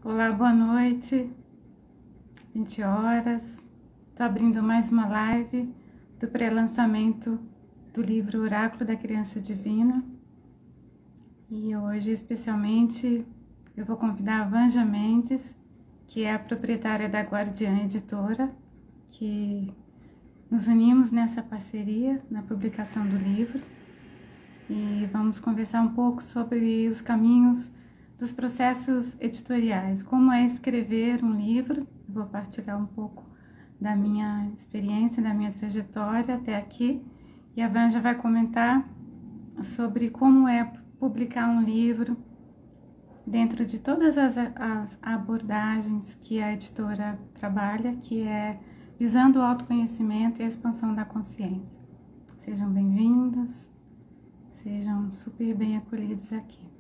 Olá, boa noite. 20 horas. Estou abrindo mais uma live do pré-lançamento do livro Oráculo da Criança Divina. E hoje, especialmente, eu vou convidar a Vanja Mendes, que é a proprietária da Guardiã Editora, que nos unimos nessa parceria na publicação do livro. E vamos conversar um pouco sobre os caminhos dos processos editoriais, como é escrever um livro. Vou partilhar um pouco da minha experiência, da minha trajetória até aqui, e a Vanja vai comentar sobre como é publicar um livro dentro de todas as abordagens que a editora trabalha, que é visando o autoconhecimento e a expansão da consciência. Sejam bem-vindos, sejam super bem acolhidos aqui.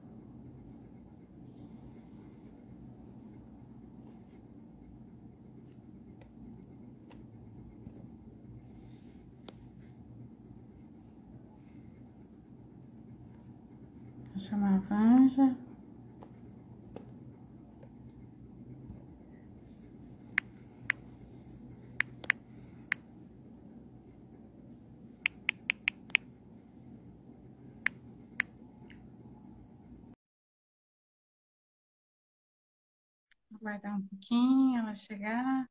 Vou chamar a Vanja. Vou aguardar um pouquinho ela chegar.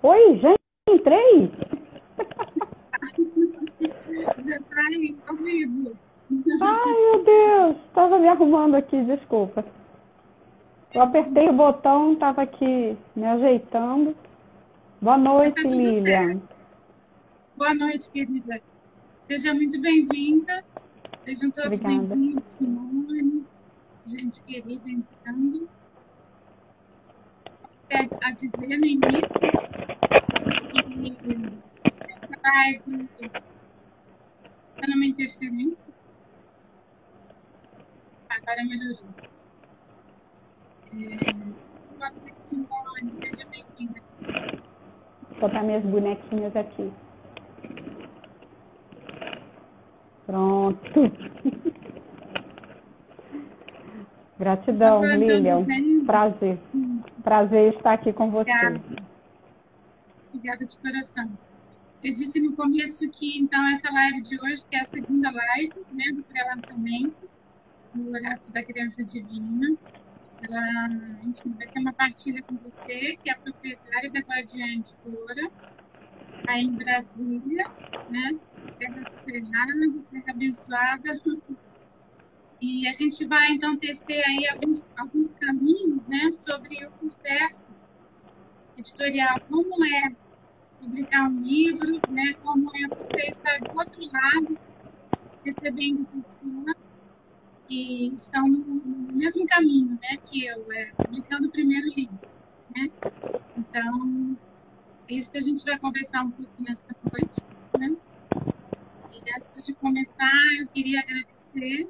Oi, já entrei? Já está aí, ao vivo. Ai, meu Deus, estava me arrumando aqui, desculpa. Eu apertei o botão, estava aqui me ajeitando. Boa noite, Lilian. Boa noite, querida. Seja muito bem-vinda. Sejam todos bem-vindos, Simone, gente querida entrando. A dizer no início que essa live está numa interferência. Agora melhorou. Boa noite, Simone, seja bem-vinda. Vou botar minhas bonequinhas aqui. Pronto. Gratidão, Lilian. Prazer. Prazer estar aqui com você. Obrigada de coração. Eu disse no começo que, então, essa live de hoje, que é a segunda live, né, do pré-lançamento do Oráculo da Criança Divina. Enfim, vai ser uma partilha com você, que é a proprietária da Guardiã Editora, aí em Brasília, né? Terra cerrada, terra abençoada. E a gente vai, então, tecer aí alguns caminhos, né, sobre o processo editorial, como é publicar um livro, né, como é você estar do outro lado, recebendo pessoas que estão no mesmo caminho, né, que eu, publicando o primeiro livro, né? Então, é isso que a gente vai conversar um pouco nesta noite, né? E antes de começar, eu queria agradecer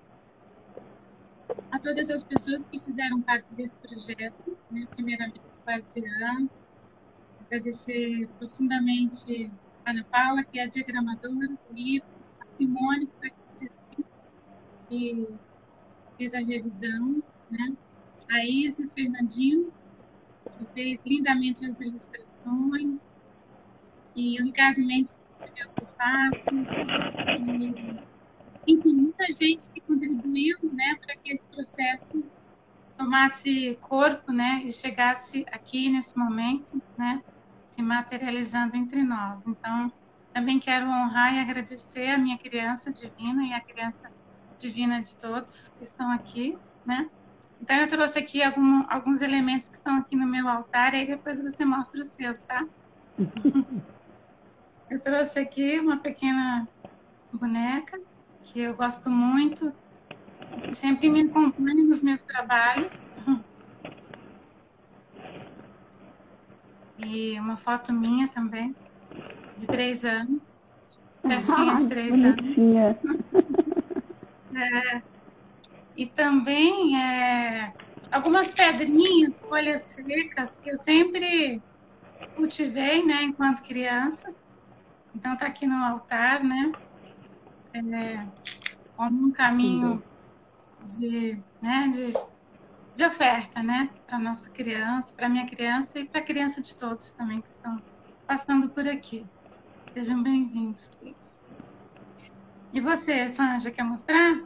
a todas as pessoas que fizeram parte desse projeto, né? Primeiramente, a Guardiã, agradecer profundamente a Ana Paula, que é a diagramadora do livro, a Simone, que está aqui, que fez a revisão, né? A Isis Fernandino, que fez lindamente as ilustrações, e o Ricardo Mendes, que escreveu o prefácio, e enfim, muita gente que contribuiu, né, para que esse processo tomasse corpo, né, e chegasse aqui nesse momento, né, se materializando entre nós. Então, também quero honrar e agradecer a minha criança divina e a criança divina de todos que estão aqui, né? Então, eu trouxe aqui alguns elementos que estão aqui no meu altar, e aí depois você mostra os seus, tá? Eu trouxe aqui uma pequena boneca, que eu gosto muito, que sempre me acompanha nos meus trabalhos. E uma foto minha também, de 3 anos, festinha de 3 anos. E também algumas pedrinhas, folhas secas, que eu sempre cultivei, né, enquanto criança, Então, está aqui no altar, né? Como um caminho de oferta, né? Para nossa criança, para minha criança e para a criança de todos também que estão passando por aqui. Sejam bem-vindos todos. E você, Vanja, quer mostrar?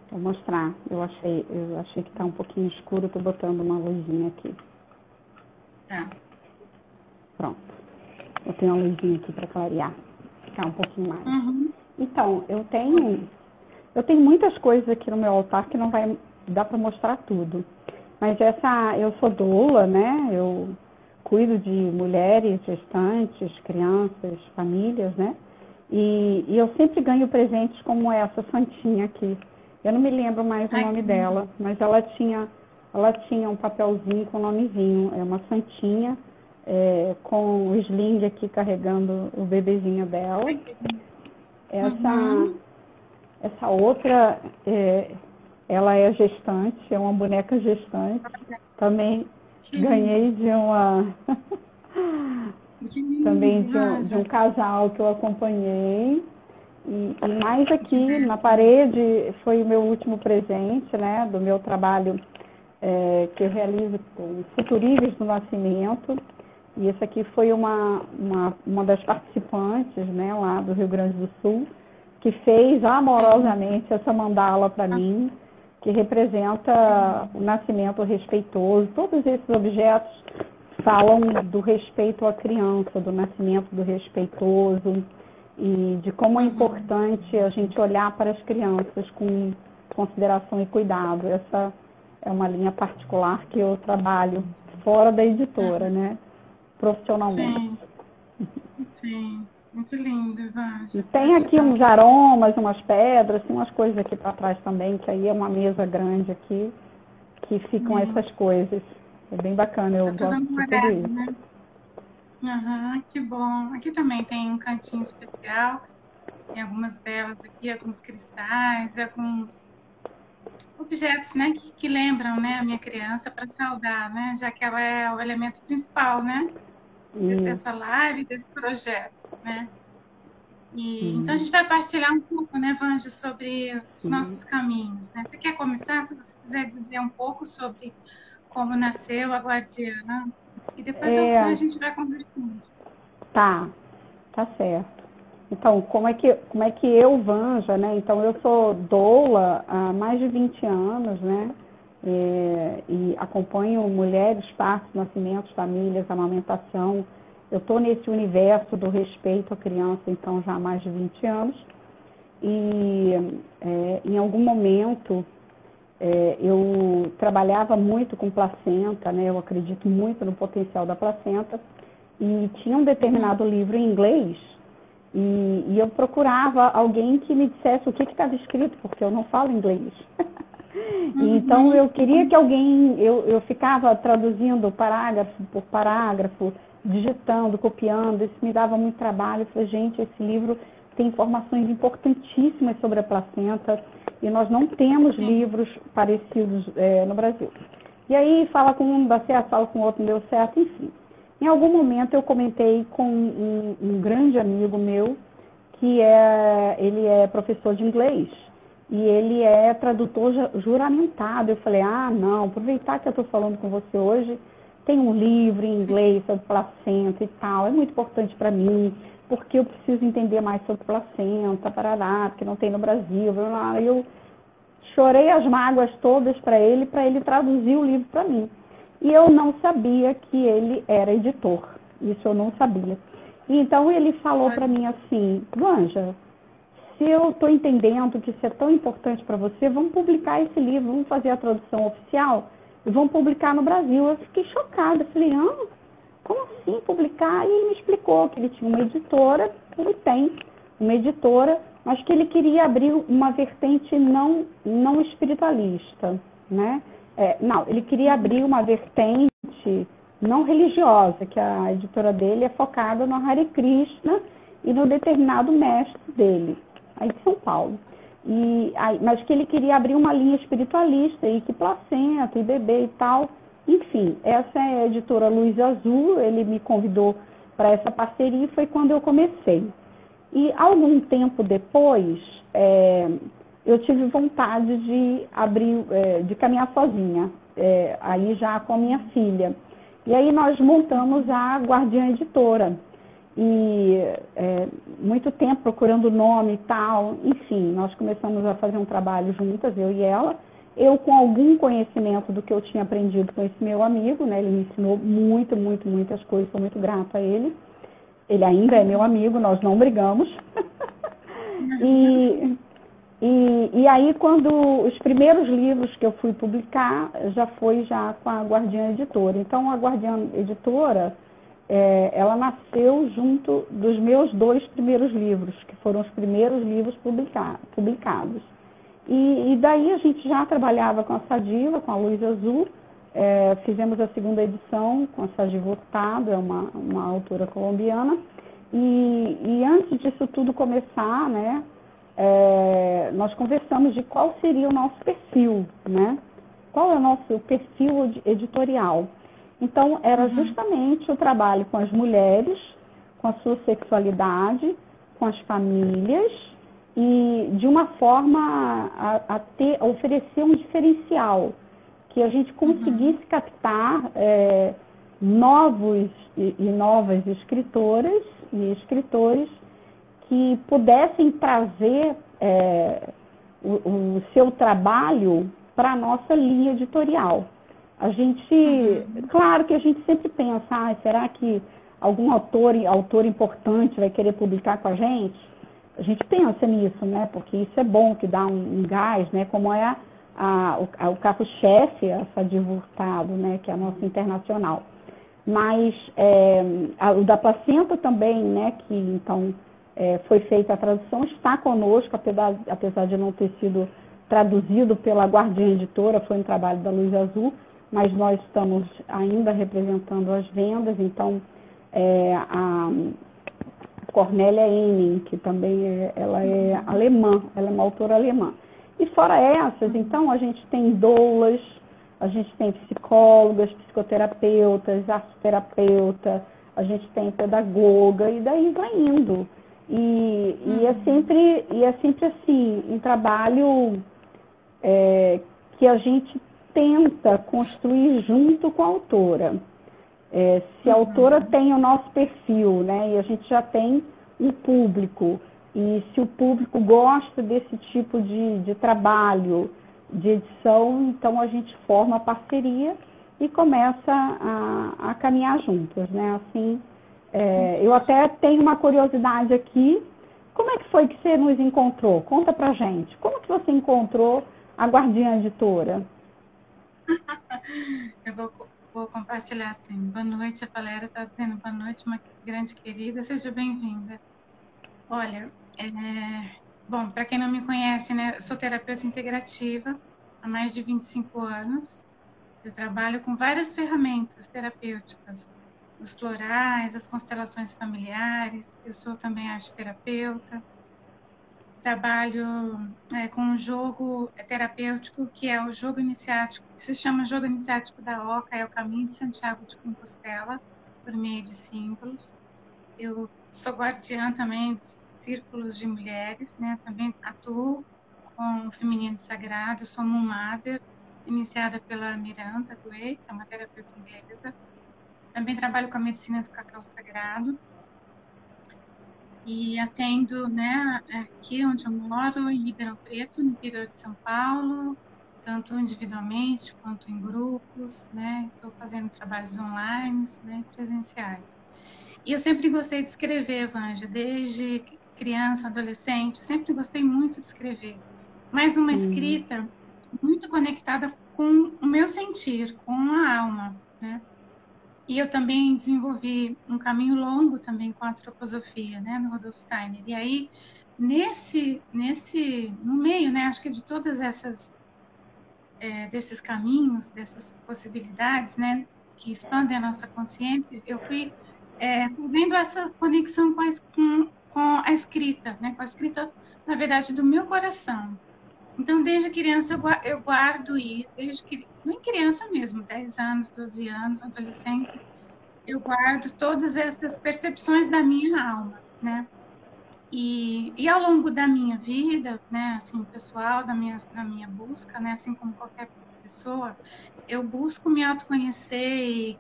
Vou mostrar. Eu achei que está um pouquinho escuro, estou botando uma luzinha aqui. Tá. Pronto. Eu tenho uma luzinha aqui para clarear, ficar um pouquinho mais. Uhum. Então, eu tenho muitas coisas aqui no meu altar que não vai dar para mostrar tudo. Mas eu sou doula, né? Eu cuido de mulheres, gestantes, crianças, famílias, né? E eu sempre ganho presentes como essa santinha aqui. Eu não me lembro mais o nome dela, mas ela tinha um papelzinho com o nomezinho. É uma santinha com o sling aqui carregando o bebezinho dela. Essa outra, ela é gestante, é uma boneca gestante. Também ganhei de uma... também de um casal que eu acompanhei. E mais aqui na parede foi o meu último presente, né, do meu trabalho que eu realizo com futuríveis do nascimento. E esse aqui foi uma das participantes, né, lá do Rio Grande do Sul, que fez amorosamente essa mandala para mim, que representa o nascimento respeitoso. Todos esses objetos falam do respeito à criança, do nascimento do respeitoso e de como é importante a gente olhar para as crianças com consideração e cuidado. Essa é uma linha particular que eu trabalho fora da editora, né, profissionalmente. Sim. Muito lindo, Vanja. E tem aqui uns aromas, umas pedras, tem umas coisas aqui para trás também, que aí é uma mesa grande aqui, que ficam essas coisas. É bem bacana, eu gosto de tudo isso. Né? Que bom. Aqui também tem um cantinho especial, tem algumas velas aqui, alguns cristais, alguns objetos, né, que lembram, né, a minha criança para saudar, né, já que ela é o elemento principal, né, dessa live, desse projeto, né. Então a gente vai partilhar um pouco, né, Vanja, sobre os nossos caminhos, né. Você quer começar? Se você quiser dizer um pouco sobre como nasceu a guardiã, e depois a gente vai conversando. Tá certo. Então, como é que eu, Vanja, né? Então, eu sou doula há mais de 20 anos, né? E acompanho mulheres, partos, nascimentos, famílias, amamentação. Eu estou nesse universo do respeito à criança, então, já há mais de 20 anos. E em algum momento eu trabalhava muito com placenta, né? Eu acredito muito no potencial da placenta. E tinha um determinado livro em inglês e eu procurava alguém que me dissesse o que estava escrito, porque eu não falo inglês. Então, eu queria que alguém... Eu ficava traduzindo parágrafo por parágrafo, digitando, copiando. Isso me dava muito trabalho. Eu falei, gente, esse livro tem informações importantíssimas sobre a placenta e nós não temos livros parecidos no Brasil. E aí, fala com um, dá certo, fala com o outro, não deu certo, enfim. Em algum momento eu comentei com um grande amigo meu, que ele é professor de inglês e ele é tradutor juramentado. Eu falei, não, aproveitar que eu estou falando com você hoje, tem um livro em inglês sobre placenta e tal, é muito importante para mim, porque eu preciso entender mais sobre placenta, parará, porque não tem no Brasil. Eu chorei as mágoas todas para ele traduzir o livro para mim. E eu não sabia que ele era editor. Isso eu não sabia. E então ele falou para mim assim, Vanja, se eu estou entendendo que isso é tão importante para você, vamos publicar esse livro, vamos fazer a tradução oficial e vamos publicar no Brasil. Eu fiquei chocada. Falei, como assim publicar? E ele me explicou que ele tinha uma editora, ele tem uma editora, mas que ele queria abrir uma vertente não espiritualista, né? Não, ele queria abrir uma vertente não religiosa, que a editora dele é focada no Hare Krishna e no determinado mestre dele, aí de São Paulo. Mas que ele queria abrir uma linha espiritualista, e que placenta, e bebê e tal. Enfim, essa é a editora Luz Azul, ele me convidou para essa parceria, foi quando eu comecei. E algum tempo depois, eu tive vontade de abrir, de caminhar sozinha, aí já com a minha filha. E aí nós montamos a Guardiã Editora. E muito tempo procurando nome e tal, enfim, nós começamos a fazer um trabalho juntas, eu e ela. Eu com algum conhecimento do que eu tinha aprendido com esse meu amigo, né? Ele me ensinou muitas coisas, sou muito grata a ele. Ele ainda é meu amigo, nós não brigamos. E aí, quando os primeiros livros que eu fui publicar, já foi já com a Guardiã Editora. Então, a Guardiã Editora, ela nasceu junto dos meus 2 primeiros livros, que foram os primeiros livros publicados. E daí a gente já trabalhava com a Sadiva, com a Luz Azul, fizemos a 2ª edição com a Sadiva Hurtado, é uma autora colombiana, e antes disso tudo começar, né, nós conversamos de qual seria o nosso perfil, né? Qual é o nosso perfil editorial. Então, era justamente o trabalho com as mulheres, com a sua sexualidade, com as famílias, e de uma forma a oferecer um diferencial, que a gente conseguisse captar novos e novas escritoras e escritores que pudessem trazer o seu trabalho para a nossa linha editorial. A gente, claro que a gente sempre pensa, será que algum autor importante vai querer publicar com a gente? A gente pensa nisso, né? Porque isso é bom, que dá um gás, né? Como é o carro-chefe, a Sadiva Hurtado, né? Que é a nossa internacional. Mas o da Placenta também, né? Que então foi feita a tradução, está conosco, apesar de não ter sido traduzido pela Guardiã Editora, foi um trabalho da Luz Azul, mas nós estamos ainda representando as vendas. Então, a Cornélia Henning, que também ela é alemã, ela é uma autora alemã. E fora essas, então, a gente tem doulas, a gente tem psicólogas, psicoterapeutas, arteterapeuta, a gente tem pedagoga, e daí vai indo. E é sempre assim, um trabalho que a gente tenta construir junto com a autora. Se a autora tem o nosso perfil, né, e a gente já tem um público, e se o público gosta desse tipo de trabalho, de edição, então a gente forma a parceria e começa a caminhar juntos, né? Assim, eu até tenho uma curiosidade aqui. Como é que foi que você nos encontrou? Conta pra gente. Como que você encontrou a Guardiã Editora? Eu vou compartilhar assim. Boa noite, a Valéria está dizendo boa noite, uma grande querida, seja bem-vinda. Olha, bom, para quem não me conhece, né, eu sou terapeuta integrativa há mais de 25 anos. Eu trabalho com várias ferramentas terapêuticas, os florais, as constelações familiares. Eu sou também arteterapeuta. Trabalho com um jogo terapêutico, que é o jogo iniciático, que se chama Jogo Iniciático da Oca, é o Caminho de Santiago de Compostela, por meio de símbolos. Eu sou guardiã também dos círculos de mulheres, né? Também atuo com o feminino sagrado, sou Moon Mother, iniciada pela Miranda Gray, que é uma terapeuta inglesa. Também trabalho com a medicina do cacau sagrado. E atendo, né, aqui onde eu moro, em Ribeirão Preto, no interior de São Paulo, tanto individualmente quanto em grupos, né? Estou fazendo trabalhos online, né, presenciais. E eu sempre gostei de escrever, Vanja, desde criança, adolescente, sempre gostei muito de escrever. Mas uma escrita muito conectada com o meu sentir, com a alma, né? E eu também desenvolvi um caminho longo também com a antroposofia, né, no Rudolf Steiner. E aí, no meio, né, acho que de todas desses caminhos, dessas possibilidades, né, que expandem a nossa consciência, eu fui fazendo essa conexão com a escrita, né, com a escrita, na verdade, do meu coração. Então, desde criança, eu guardo isso, nem criança mesmo, 10 anos, 12 anos, adolescência, eu guardo todas essas percepções da minha alma, né? E ao longo da minha vida, né, assim, pessoal, da minha busca, né, assim como qualquer pessoa, eu busco me autoconhecer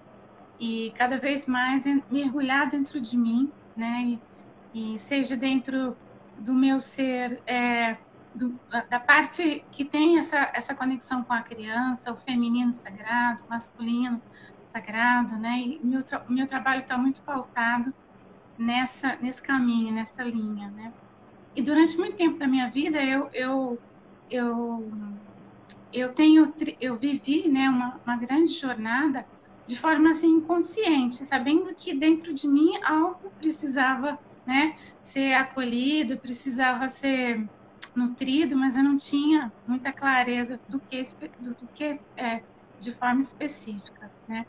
e cada vez mais mergulhar dentro de mim, né, e seja dentro do meu ser, da parte que tem essa conexão com a criança, o feminino sagrado, o masculino sagrado, né, e meu trabalho está muito pautado nesse caminho, nessa linha, né. E durante muito tempo da minha vida eu, eu vivi, né, uma grande jornada de forma assim inconsciente, sabendo que dentro de mim algo precisava, né, ser acolhido, precisava ser nutrido, mas eu não tinha muita clareza do que de forma específica, né?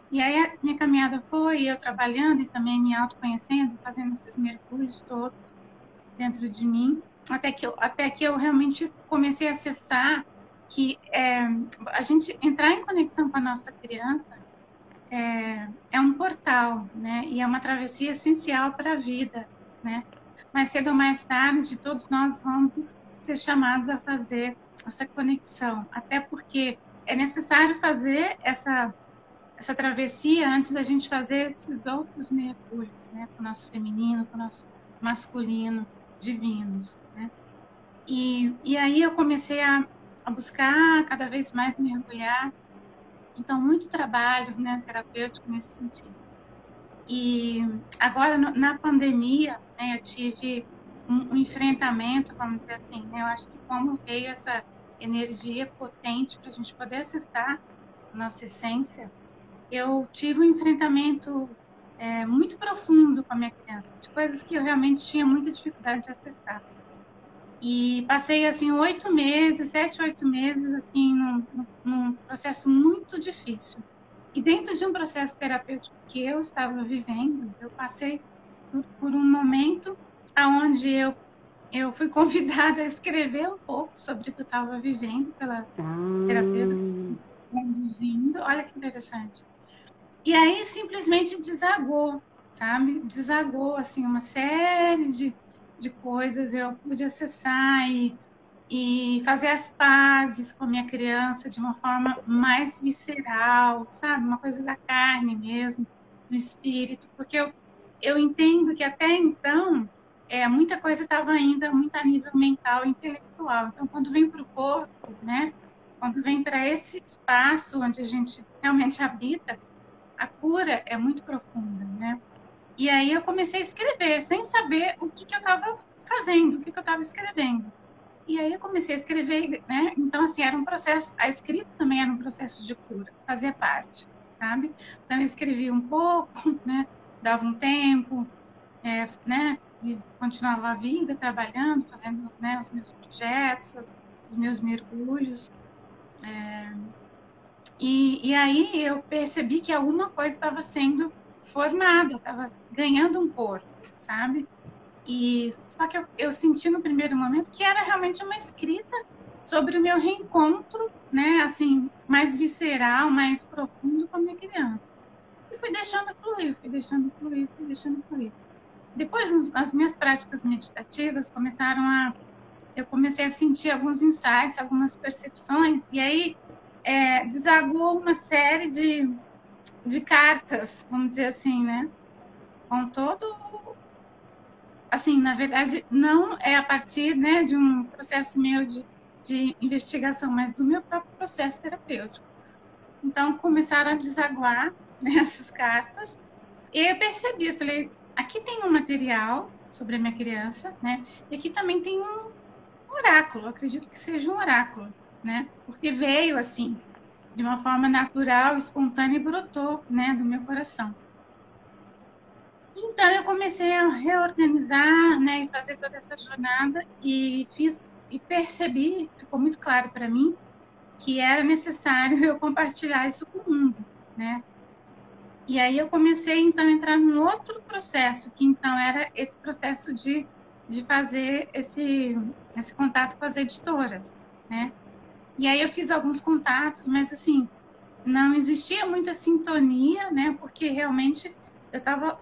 E aí a minha caminhada foi eu trabalhando e também me autoconhecendo, fazendo esses mergulhos todos dentro de mim, até que eu realmente comecei a acessar que a gente entrar em conexão com a nossa criança é um portal, né? E é uma travessia essencial para a vida, né? Mais cedo ou mais tarde, todos nós vamos ser chamados a fazer essa conexão, até porque é necessário fazer essa travessia antes da gente fazer esses outros mergulhos, né? Com o nosso feminino, com o nosso masculino, divinos, né? E aí eu comecei a buscar cada vez mais mergulhar. Então, muito trabalho, né, terapêutico nesse sentido. E agora, na pandemia, né, eu tive um enfrentamento, vamos dizer assim, né? Eu acho que como veio essa energia potente para a gente poder acessar a nossa essência, eu tive um enfrentamento muito profundo com a minha criança, de coisas que eu realmente tinha muita dificuldade de acessar. E passei, assim, 8 meses, 7, 8 meses, assim, num processo muito difícil. E dentro de um processo terapêutico que eu estava vivendo, eu passei por um momento onde eu fui convidada a escrever um pouco sobre o que eu estava vivendo pela terapeuta conduzindo. Olha que interessante. E aí simplesmente desagou, sabe? Desagou, assim, uma série de coisas eu pude acessar e fazer as pazes com a minha criança de uma forma mais visceral, sabe? Uma coisa da carne mesmo, do espírito, porque eu entendo que até então muita coisa estava ainda muito a nível mental e intelectual. Então, quando vem para o corpo, né? Quando vem para esse espaço onde a gente realmente habita, a cura é muito profunda, né? E aí eu comecei a escrever, sem saber o que eu estava fazendo, o que eu estava escrevendo. E aí eu comecei a escrever, né? Então, assim, era um processo, a escrita também era um processo de cura, fazia parte, sabe? Então, eu escrevia um pouco, né? Dava um tempo, né? E continuava a vida, trabalhando, fazendo, né, os meus projetos, os meus mergulhos. E aí eu percebi que alguma coisa estava sendo formada, estava ganhando um corpo, sabe? E só que eu senti no primeiro momento que era realmente uma escrita sobre o meu reencontro, né? Assim, mais visceral, mais profundo com a minha criança. E fui deixando fluir, fui deixando fluir, fui deixando fluir. Depois, as minhas práticas meditativas eu comecei a sentir alguns insights, algumas percepções, e aí desagou uma série de cartas, vamos dizer assim, né? Com todo, assim, na verdade, não é a partir, né, de um processo meu de investigação, mas do meu próprio processo terapêutico. Então, começaram a desaguar, né, essas cartas, e eu percebi, eu falei, aqui tem um material sobre a minha criança, né, e aqui também tem um oráculo, eu acredito que seja um oráculo, né, porque veio, assim, de uma forma natural, espontânea e brotou, né, do meu coração. Então eu comecei a reorganizar, né, e fazer toda essa jornada e percebi, ficou muito claro para mim que era necessário eu compartilhar isso com o mundo, né? E aí eu comecei então a entrar num outro processo, que então era esse processo de fazer esse contato com as editoras, né? E aí eu fiz alguns contatos, mas assim, não existia muita sintonia, né? Porque realmente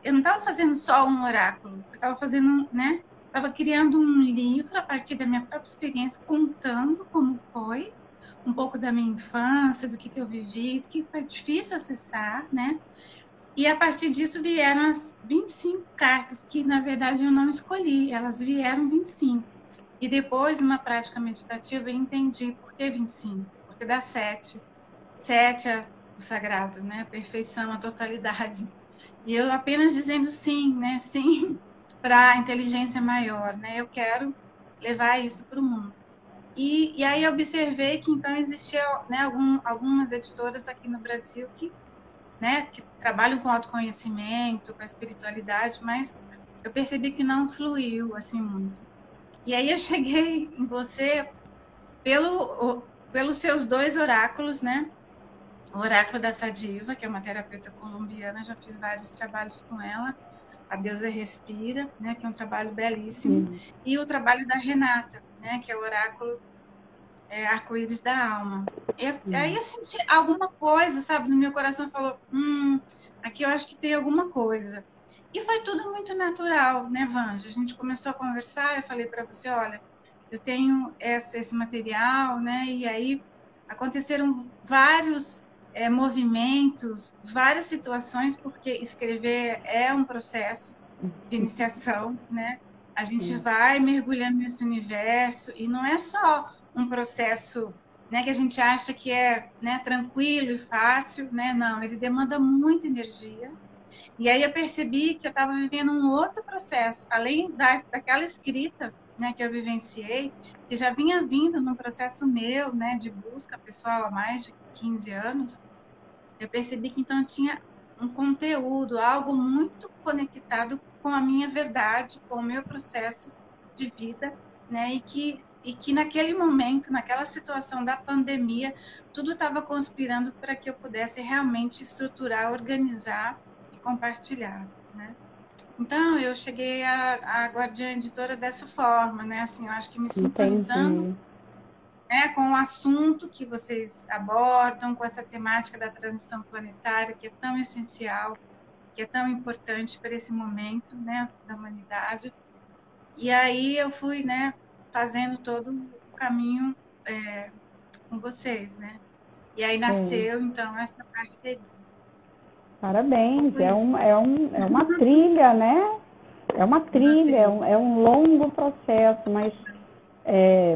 eu não estava fazendo só um oráculo, eu estava fazendo, né? Estava criando um livro a partir da minha própria experiência, contando como foi, um pouco da minha infância, do que eu vivi, do que foi difícil acessar, né? E a partir disso vieram as 25 cartas, que na verdade eu não escolhi, elas vieram 25. E depois, numa prática meditativa, eu entendi por que 25, porque dá 7. 7 é o sagrado, né? A perfeição, a totalidade. E eu apenas dizendo sim, né? Sim para a inteligência maior, né? Eu quero levar isso para o mundo. E aí eu observei que então existia, né, algumas editoras aqui no Brasil que, né, que trabalham com autoconhecimento, com a espiritualidade, mas eu percebi que não fluiu assim muito. E aí eu cheguei em você pelos seus dois oráculos, né? O oráculo da Sadiva, que é uma terapeuta colombiana, já fiz vários trabalhos com ela. A Deusa Respira, né, que é um trabalho belíssimo, e o trabalho da Renata, né, que é o oráculo Arco-Íris da Alma. Aí eu senti alguma coisa, sabe, no meu coração falou, aqui eu acho que tem alguma coisa. E foi tudo muito natural, né, Vanja? A gente começou a conversar, eu falei para você, olha, eu tenho esse material, né, e aí aconteceram vários movimentos, várias situações, porque escrever é um processo de iniciação, né? A gente vai mergulhando nesse universo e não é só um processo, né, que a gente acha que é, né, tranquilo e fácil, né? Não, ele demanda muita energia. E aí eu percebi que eu estava vivendo um outro processo, além daquela escrita, né, que eu vivenciei, que já vinha vindo num processo meu, né, de busca pessoal há mais de 15 anos. Eu percebi que então eu tinha um conteúdo, algo muito conectado com a minha verdade, com o meu processo de vida, né? E que naquele momento, naquela situação da pandemia, tudo estava conspirando para que eu pudesse realmente estruturar, organizar e compartilhar, né? Então, eu cheguei à Guardiã Editora dessa forma, né? Assim, eu acho que me sintonizando, Entendi. né, com o assunto que vocês abordam, com essa temática da transição planetária, que é tão essencial, que é tão importante para esse momento, né, da humanidade. E aí eu fui, né, fazendo todo o caminho com vocês, né? E aí nasceu, então, essa parceria. Um Parabéns, pouco isso. é uma trilha, né? É uma Uma trilha, trilha. é um longo processo, mas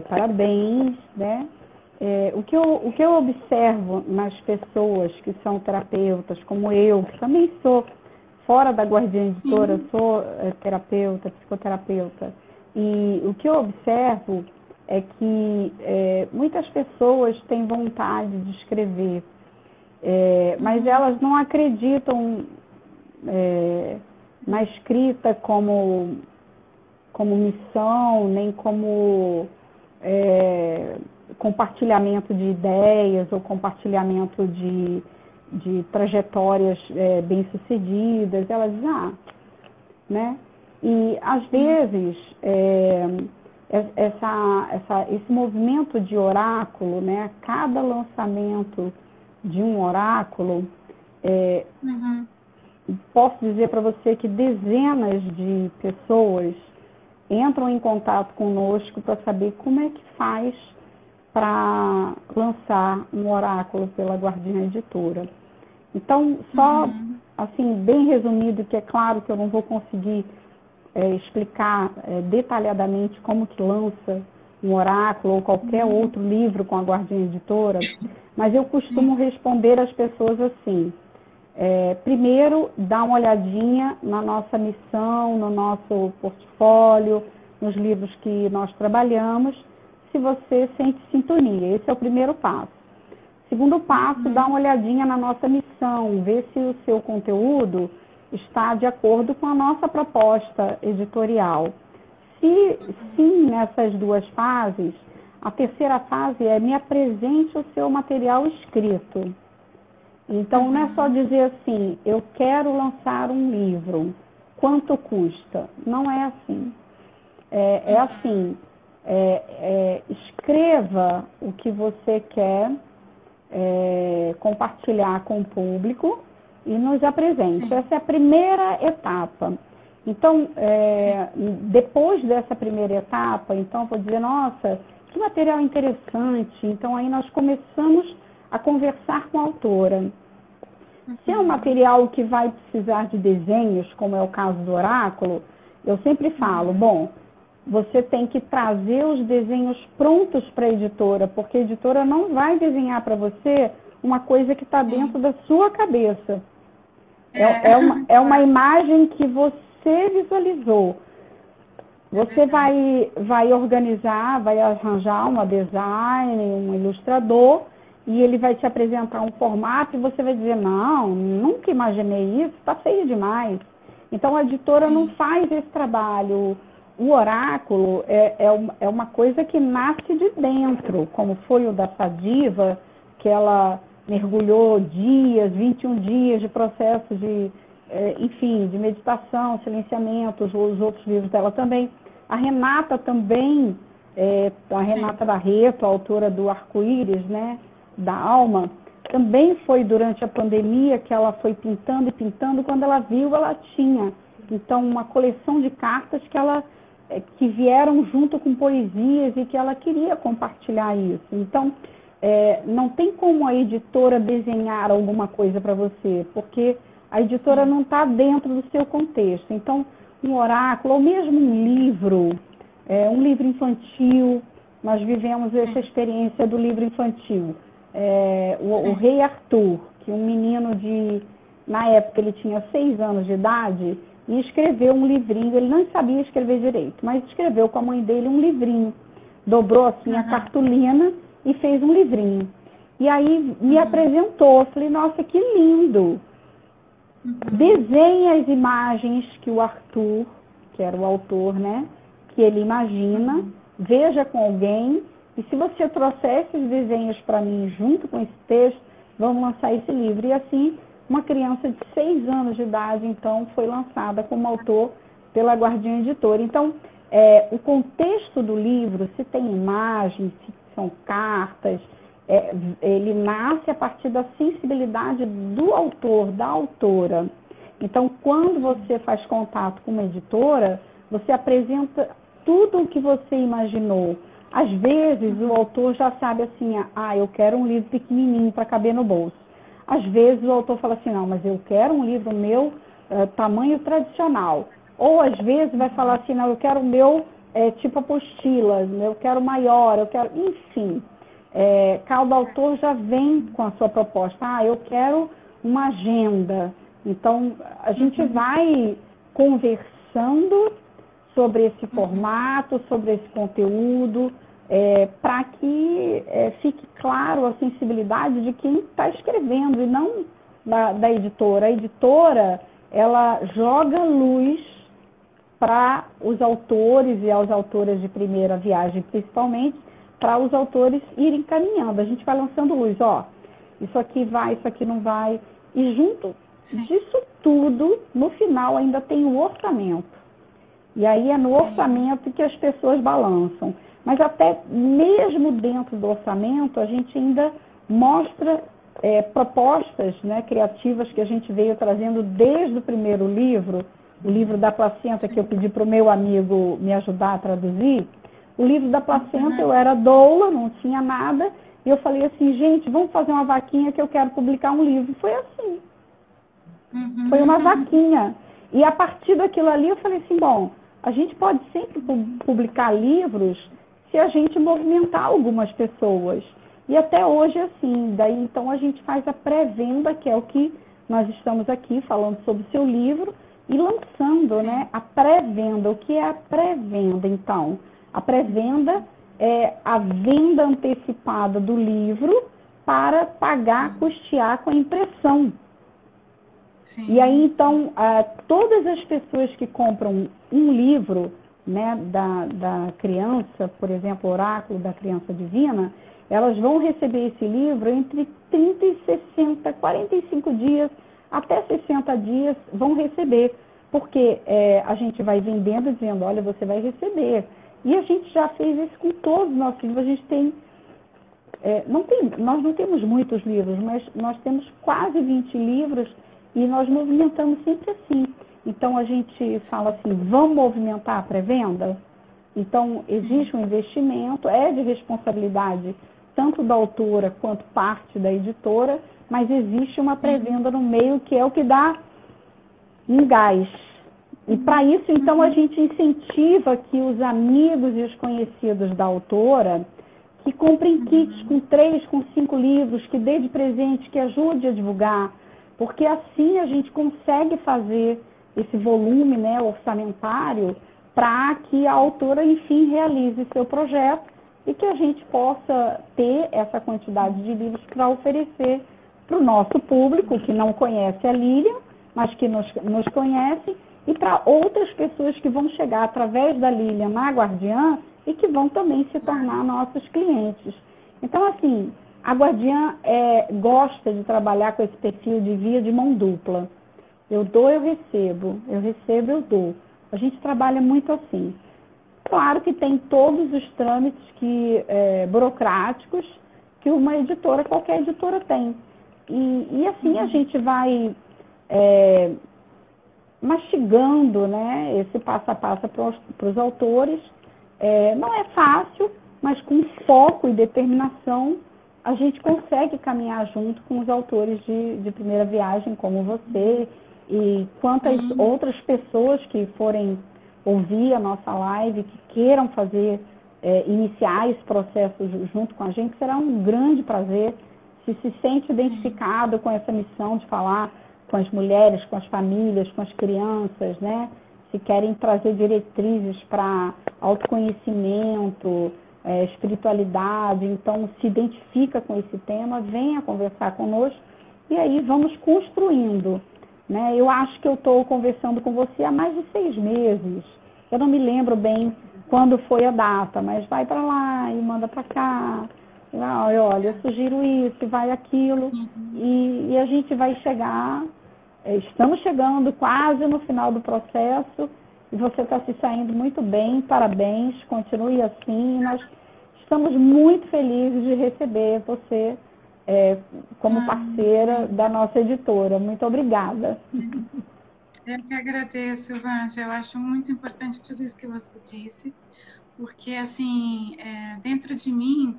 parabéns, né? O que eu observo nas pessoas que são terapeutas, como eu, que também sou fora da Guardiã Editora, Sim. sou terapeuta, psicoterapeuta, e o que eu observo é que muitas pessoas têm vontade de escrever, mas elas não acreditam na escrita como missão, nem como compartilhamento de ideias ou compartilhamento de trajetórias bem-sucedidas. Elas dizem, né? E, às vezes, esse movimento de oráculo, né? Cada lançamento de um oráculo, posso dizer para você que dezenas de pessoas entram em contato conosco para saber como é que faz para lançar um oráculo pela Guardiã Editora. Então, só assim, bem resumido, que é claro que eu não vou conseguir explicar detalhadamente como que lança um oráculo ou qualquer outro livro com a Guardiã Editora, mas eu costumo responder às pessoas assim: primeiro, dá uma olhadinha na nossa missão, no nosso portfólio, nos livros que nós trabalhamos, se você sente sintonia. Esse é o primeiro passo. Segundo passo, dá uma olhadinha na nossa missão, ver se o seu conteúdo está de acordo com a nossa proposta editorial. Se sim, nessas duas fases, a terceira fase é me apresente o seu material escrito. Então, não é só dizer assim, eu quero lançar um livro, quanto custa? Não é assim. É assim, escreva o que você quer compartilhar com o público e nos apresente. Sim. Essa é a primeira etapa. Então, depois dessa primeira etapa, então, vou dizer, nossa, que material interessante. Então, aí nós começamos a conversar com a autora. Se é um material que vai precisar de desenhos, como é o caso do oráculo, eu sempre falo, bom, você tem que trazer os desenhos prontos para a editora, porque a editora não vai desenhar para você uma coisa que está dentro da sua cabeça. É uma imagem que você visualizou. Você vai organizar, vai arranjar uma design, um ilustrador, e ele vai te apresentar um formato e você vai dizer, não, nunca imaginei isso, está feio demais. Então a editora não faz esse trabalho. O oráculo é uma coisa que nasce de dentro, como foi o da Sadiva, que ela mergulhou 21 dias de processo de, enfim, de meditação, silenciamento, os outros livros dela também. A Renata também, a Renata Barreto, a autora do Arco-Íris, né, da Alma, também foi durante a pandemia que ela foi pintando e pintando, quando ela viu, ela tinha, então, uma coleção de cartas que vieram junto com poesias e que ela queria compartilhar isso. Então, não tem como a editora desenhar alguma coisa para você, porque a editora não está dentro do seu contexto. Então, um oráculo, ou mesmo um livro infantil, nós vivemos essa experiência do livro infantil. O Rei Arthur, que um menino na época ele tinha 6 anos de idade, e escreveu um livrinho, ele não sabia escrever direito, mas escreveu com a mãe dele um livrinho, dobrou assim a cartolina e fez um livrinho. E aí me apresentou, falei, nossa, que lindo! Desenhe as imagens que o Arthur, que era o autor, né, que ele imagina, veja com alguém, e se você trouxer esses desenhos para mim junto com esse texto, vamos lançar esse livro. E assim, uma criança de 6 anos de idade, então, foi lançada como autor pela Guardiã Editora. Então, o contexto do livro, se tem imagens, se são cartas, ele nasce a partir da sensibilidade do autor, da autora. Então, quando você faz contato com uma editora, você apresenta tudo o que você imaginou. Às vezes, o autor já sabe assim, eu quero um livro pequenininho para caber no bolso. Às vezes, o autor fala assim, não, mas eu quero um livro meu tamanho tradicional. Ou, às vezes, vai falar assim, não, eu quero o meu tipo apostila, eu quero maior, eu quero... Enfim, cada autor já vem com a sua proposta. Eu quero uma agenda. Então, a gente vai conversando sobre esse formato, sobre esse conteúdo, para que fique claro a sensibilidade de quem está escrevendo e não da editora. A editora, ela joga luz para os autores e as autoras de primeira viagem, principalmente, para os autores irem caminhando. A gente vai lançando luz, isso aqui vai, isso aqui não vai. E junto disso tudo, no final ainda tem o orçamento. E aí é no orçamento que as pessoas balançam. Mas até mesmo dentro do orçamento, a gente ainda mostra propostas, né, criativas que a gente veio trazendo desde o primeiro livro, o livro da placenta, que eu pedi para o meu amigo me ajudar a traduzir. O livro da placenta, eu era doula, não tinha nada, e eu falei assim, gente, vamos fazer uma vaquinha que eu quero publicar um livro. Foi assim. Foi uma vaquinha. E a partir daquilo ali eu falei assim, bom, a gente pode sempre publicar livros se a gente movimentar algumas pessoas. E até hoje é assim. Daí então a gente faz a pré-venda, que é o que nós estamos aqui falando sobre o seu livro, e lançando, né, a pré-venda. O que é a pré-venda, então? A pré-venda é a venda antecipada do livro para pagar, custear com a impressão. E aí, então, todas as pessoas que compram um livro, né, da criança, por exemplo, Oráculo da Criança Divina, elas vão receber esse livro entre 30 e 60, 45 dias, até 60 dias vão receber. Porque a gente vai vendendo, dizendo, olha, você vai receber. E a gente já fez isso com todos os nossos livros. A gente tem nós não temos muitos livros, mas nós temos quase 20 livros e nós movimentamos sempre assim. Então, a gente fala assim, vamos movimentar a pré-venda? Então, existe um investimento, é de responsabilidade tanto da autora quanto parte da editora, mas existe uma pré-venda no meio que é o que dá um gás. E para isso, então, a gente incentiva que os amigos e os conhecidos da autora que comprem kits com 3, com 5 livros, que dê de presente, que ajude a divulgar, porque assim a gente consegue fazer esse volume, né, orçamentário para que a autora, enfim, realize seu projeto e que a gente possa ter essa quantidade de livros para oferecer para o nosso público, que não conhece a Lilian, mas que nos conhece, e para outras pessoas que vão chegar através da Lilian na Guardiã e que vão também se tornar nossos clientes. Então, assim, a Guardiã gosta de trabalhar com esse perfil de via de mão dupla. Eu dou, eu recebo. Eu recebo, eu dou. A gente trabalha muito assim. Claro que tem todos os trâmites burocráticos que uma editora, qualquer editora tem. E assim a gente vai mastigando, né, esse passo a passo para os autores. Não é fácil, mas com foco e determinação a gente consegue caminhar junto com os autores de primeira viagem, como você, e quantas outras pessoas que forem ouvir a nossa live, que queiram iniciar esse processo junto com a gente, será um grande prazer. Se sente identificado com essa missão de falar com as mulheres, com as famílias, com as crianças, né? Se querem trazer diretrizes para autoconhecimento, espiritualidade, então se identifica com esse tema, venha conversar conosco e aí vamos construindo, né? Eu acho que eu estou conversando com você há mais de 6 meses. Eu não me lembro bem quando foi a data, mas vai para lá e manda para cá. Olha, eu sugiro isso, vai aquilo, e a gente vai chegar, estamos chegando quase no final do processo, e você está se saindo muito bem, parabéns, continue assim, nós estamos muito felizes de receber você como parceira da nossa editora. Muito obrigada. Eu que agradeço, Vanja, eu acho muito importante tudo isso que você disse, porque, assim, dentro de mim,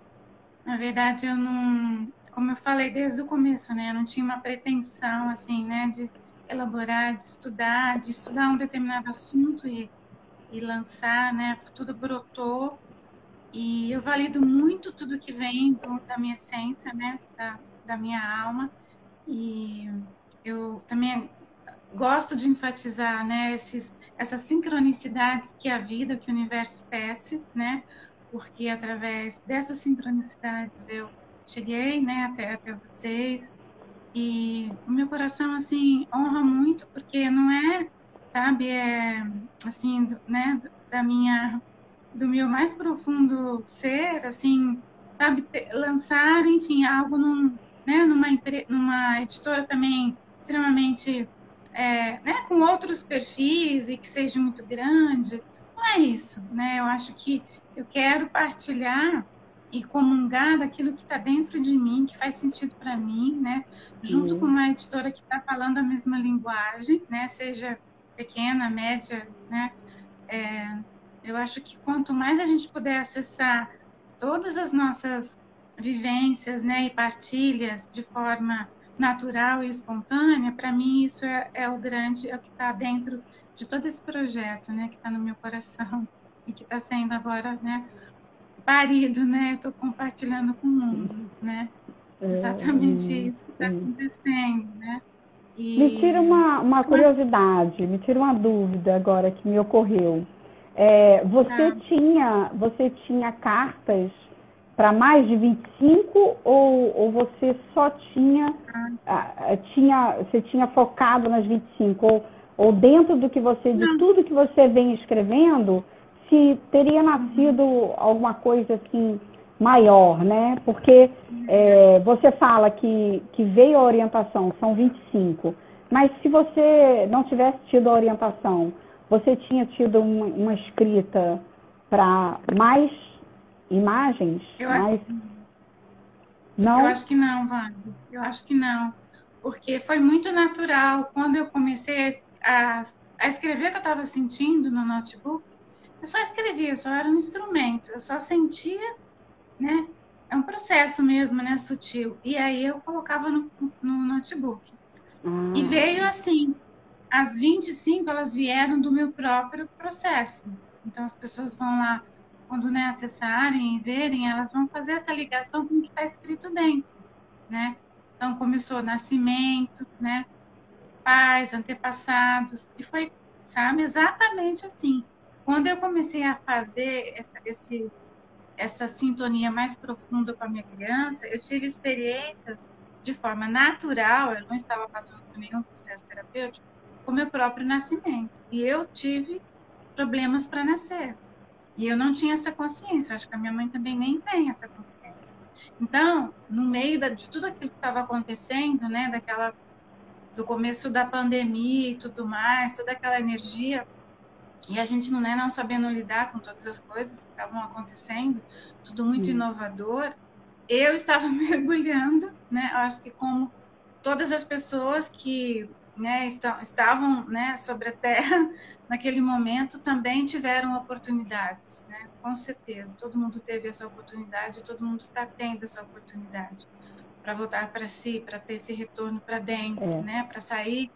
na verdade, eu não, como eu falei desde o começo, né, eu não tinha uma pretensão, assim, né, de elaborar, de estudar um determinado assunto e lançar, né, tudo brotou, e eu valido muito tudo que vem da minha essência, né, da minha alma, e eu também gosto de enfatizar, né, essas sincronicidades que a vida, que o universo tece, né, porque através dessas sincronicidades eu cheguei, né, até vocês, e o meu coração, assim, honra muito, porque não sabe, assim, né, do meu mais profundo ser, assim, sabe, lançar, enfim, algo né, numa editora também extremamente, né, com outros perfis e que seja muito grande. Não é isso, né? Eu acho que eu quero partilhar e comungar daquilo que está dentro de mim, que faz sentido para mim, né? Junto com uma editora que está falando a mesma linguagem, né? Seja pequena, média, né? Eu acho que quanto mais a gente puder acessar todas as nossas vivências, né, e partilhas de forma natural e espontânea, para mim isso é o que está dentro de todo esse projeto, né, que está no meu coração e que está sendo agora, né, parido, né, estou compartilhando com o mundo, né, exatamente isso que está acontecendo, né. Me tira uma curiosidade, me tira uma dúvida agora que me ocorreu. Você tinha cartas para mais de 25 ou você só você tinha focado nas 25? Ou dentro de tudo que você vem escrevendo, se teria nascido alguma coisa assim maior, né? Porque você fala que veio a orientação, são 25, mas se você não tivesse tido a orientação, você tinha tido uma escrita para mais imagens? Eu Não? acho que não, Wanda. Eu acho que não. Porque foi muito natural. Quando eu comecei a escrever o que eu estava sentindo no notebook, eu só escrevia, eu só era um instrumento. Eu só sentia, né? É um processo mesmo, né? Sutil. E aí eu colocava no notebook. E Ah, veio assim. As 25, elas vieram do meu próprio processo. Então, as pessoas vão lá, quando né, acessarem e verem, elas vão fazer essa ligação com o que está escrito dentro, né? Então, começou nascimento, né? Pais, antepassados, e foi, sabe, exatamente assim. Quando eu comecei a fazer essa sintonia mais profunda com a minha criança, eu tive experiências de forma natural, eu não estava passando por nenhum processo terapêutico, com o meu próprio nascimento. E eu tive problemas para nascer. E eu não tinha essa consciência, eu acho que a minha mãe também nem tem essa consciência. Então, no meio de tudo aquilo que estava acontecendo, né, do começo da pandemia e tudo mais, toda aquela energia, e a gente não, né, não sabendo lidar com todas as coisas que estavam acontecendo, tudo muito hum, inovador, eu estava mergulhando, né? Eu acho que como todas as pessoas que né, estavam né, sobre a Terra naquele momento também tiveram oportunidades, né? Com certeza, todo mundo teve essa oportunidade, todo mundo está tendo essa oportunidade para voltar para si, para ter esse retorno para dentro, é. né? Para sair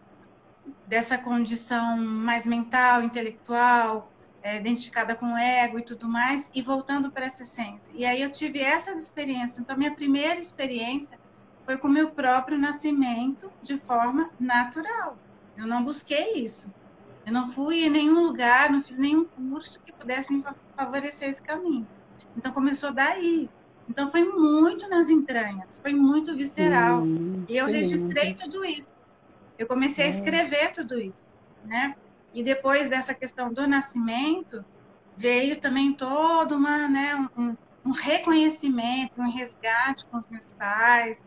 dessa condição mais mental, intelectual, identificada com o ego e tudo mais, e voltando para essa essência. E aí eu tive essas experiências. Então, minha primeira experiência foi com o meu próprio nascimento de forma natural. Eu não busquei isso. Eu não fui em nenhum lugar, não fiz nenhum curso que pudesse me favorecer esse caminho. Então, começou daí. Então, foi muito nas entranhas, foi muito visceral. E eu Que registrei lindo. tudo isso. Eu comecei a É. escrever tudo isso, né? E depois dessa questão do nascimento, veio também todo né, um reconhecimento, um resgate com os meus pais,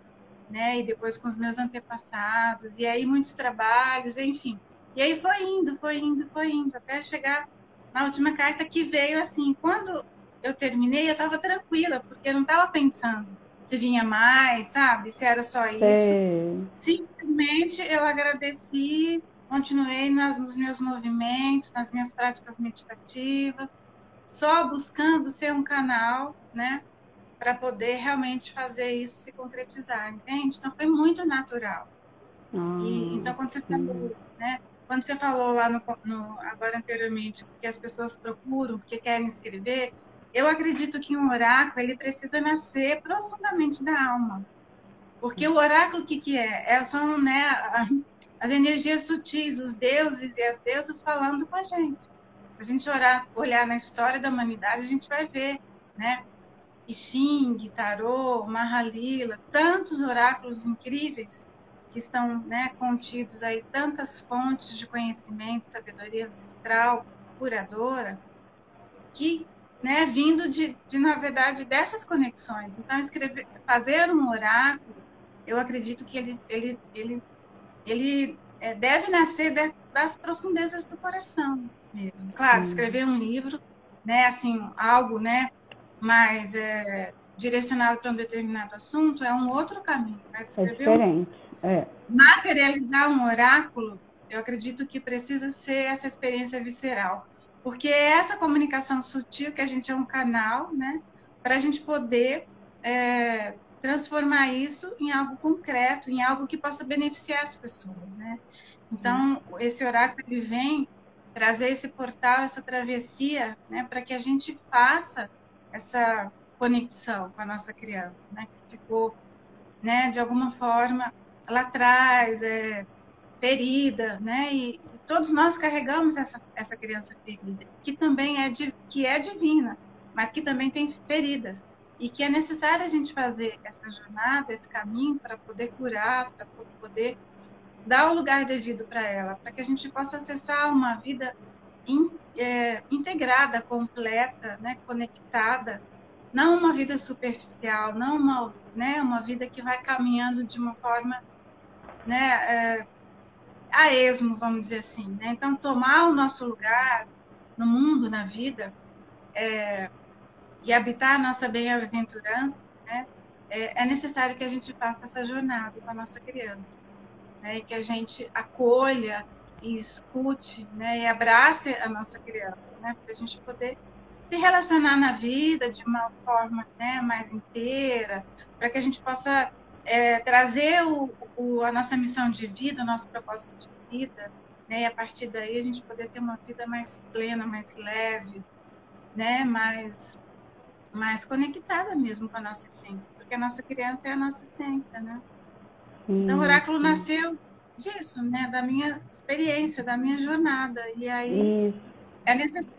né? E depois com os meus antepassados, e aí muitos trabalhos, enfim. E aí foi indo, foi indo, foi indo, até chegar na última carta que veio assim. Quando eu terminei, eu estava tranquila, porque eu não estava pensando se vinha mais, sabe? Se era só isso. Sei. Simplesmente eu agradeci, continuei nos meus movimentos, nas minhas práticas meditativas, só buscando ser um canal, né, para poder realmente fazer isso se concretizar, entende? Então foi muito natural. E Ah, então quando você sim. falou, né, quando você falou lá agora anteriormente que as pessoas procuram porque querem escrever, eu acredito que um oráculo ele precisa nascer profundamente da alma. Porque o oráculo, o que, que é? São né, as energias sutis, os deuses e as deusas falando com a gente. Se a gente olhar na história da humanidade, a gente vai ver, né? I Ching, Tarô, Mahalila, tantos oráculos incríveis que estão né, contidos aí, tantas fontes de conhecimento, sabedoria ancestral, curadora, que né, vindo na verdade, dessas conexões. Então, fazer um oráculo eu acredito que ele deve nascer das profundezas do coração mesmo. Claro, Hum. escrever um livro, né, assim, algo, né, mais direcionado para um determinado assunto é um outro caminho. Mas É diferente. É. materializar um oráculo, eu acredito que precisa ser essa experiência visceral, porque é essa comunicação sutil que a gente é um canal, né, para a gente poder transformar isso em algo concreto, em algo que possa beneficiar as pessoas, né? Então, esse oráculo ele vem trazer esse portal, essa travessia, né, para que a gente faça essa conexão com a nossa criança, né, que ficou, né, de alguma forma lá atrás, ferida, né? E todos nós carregamos essa criança ferida, que também que é divina, mas que também tem feridas. E que é necessário a gente fazer essa jornada, esse caminho, para poder curar, para poder dar o lugar devido para ela, para que a gente possa acessar uma vida integrada, completa, né? Conectada, não uma vida superficial, não uma vida que vai caminhando de uma forma né, a esmo, vamos dizer assim. Né? Então, tomar o nosso lugar no mundo, na vida, e habitar a nossa bem-aventurança, né? é necessário que a gente faça essa jornada com a nossa criança, né? E que a gente acolha e escute, né? E abrace a nossa criança, né? Para a gente poder se relacionar na vida de uma forma, né, mais inteira, para que a gente possa trazer a nossa missão de vida, o nosso propósito de vida, né? E a partir daí a gente poder ter uma vida mais plena, mais leve, né? Mais conectada mesmo com a nossa essência, porque a nossa criança é a nossa essência, né? Então, o Sim, oráculo sim. nasceu disso, né? Da minha experiência, da minha jornada. E aí Isso. é, necess...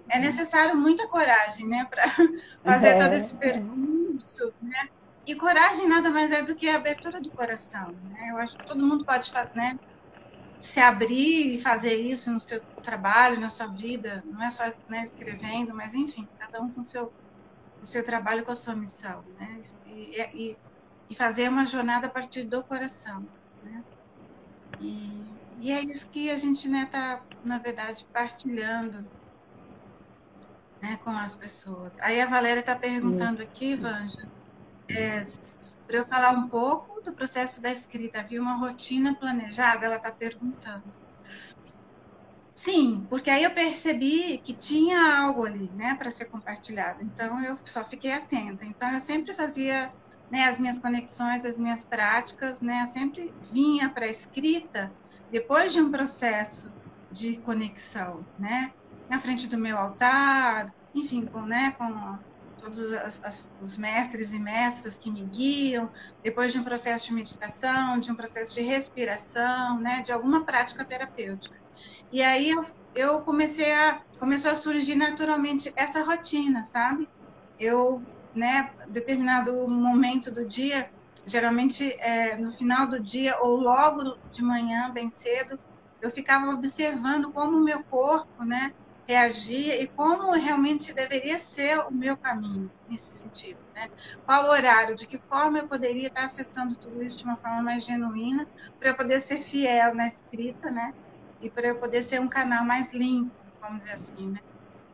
é necessário muita coragem, né? Para fazer todo É, esse percurso, né? E coragem nada mais é do que a abertura do coração, né? Eu acho que todo mundo pode, né, se abrir e fazer isso no seu trabalho, na sua vida. Não é só, né, escrevendo, mas enfim, cada um com o seu trabalho, com a sua missão, né? E fazer uma jornada a partir do coração, né? E é isso que a gente, né, tá, na verdade, partilhando, né, com as pessoas. Aí a Valéria está perguntando isso. aqui, Vanja, para eu falar um pouco do processo da escrita. Havia uma rotina planejada? Ela está perguntando. Sim, porque aí eu percebi que tinha algo ali, né, para ser compartilhado. Então eu só fiquei atenta. Então eu sempre fazia, né, as minhas conexões, as minhas práticas, né, eu sempre vinha para a escrita depois de um processo de conexão, né, na frente do meu altar, enfim, com todos os mestres e mestras que me guiam, depois de um processo de meditação, de um processo de respiração, né, de alguma prática terapêutica. E aí eu começou a surgir naturalmente essa rotina, sabe? Eu, né, determinado momento do dia, geralmente no final do dia ou logo de manhã, bem cedo, eu ficava observando como o meu corpo, né, reagia e como realmente deveria ser o meu caminho nesse sentido, né? Qual horário, de que forma eu poderia estar acessando tudo isso de uma forma mais genuína, para eu poder ser fiel na escrita, né? E para eu poder ser um canal mais limpo, vamos dizer assim, né?